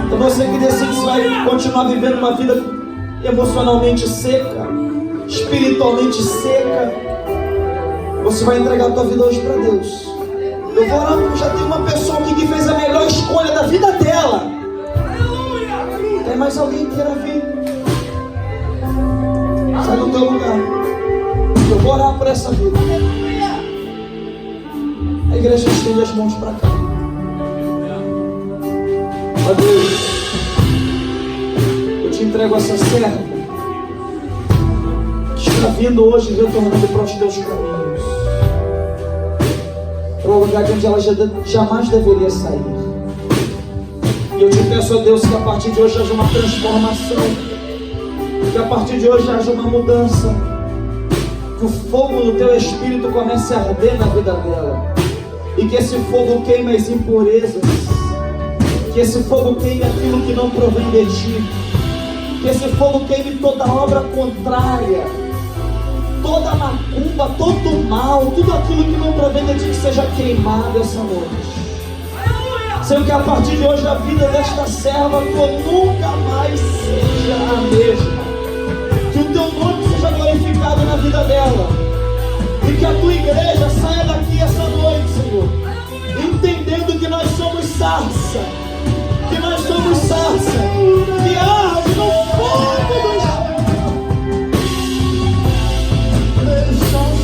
Então você que decide se vai continuar vivendo uma vida emocionalmente seca, espiritualmente seca, você vai entregar a tua vida hoje para Deus. Eu vou orar porque já tem uma pessoa aqui que fez a melhor escolha da vida dela. Tem mais alguém que queira vir? Sai do teu lugar. Eu vou orar por essa vida. A igreja estende as mãos para cá. Ó Deus, eu te entrego essa serva que está vindo hoje retornando para os teus caminhos, para o lugar de onde ela jamais deveria sair. E eu te peço, ó Deus, que a partir de hoje haja uma transformação, que a partir de hoje haja uma mudança, que o fogo do teu Espírito comece a arder na vida dela, e que esse fogo queime as impurezas, que esse fogo queime aquilo que não provém de ti, que esse fogo queime toda obra contrária, toda macumba, todo mal, tudo aquilo que não provém de ti, que seja queimado essa noite. Senhor, que a partir de hoje a vida desta serva nunca mais seja a mesma, que o teu nome seja glorificado na vida dela, e que a tua igreja saia daqui essa noite, Senhor, entendendo que nós somos sarça,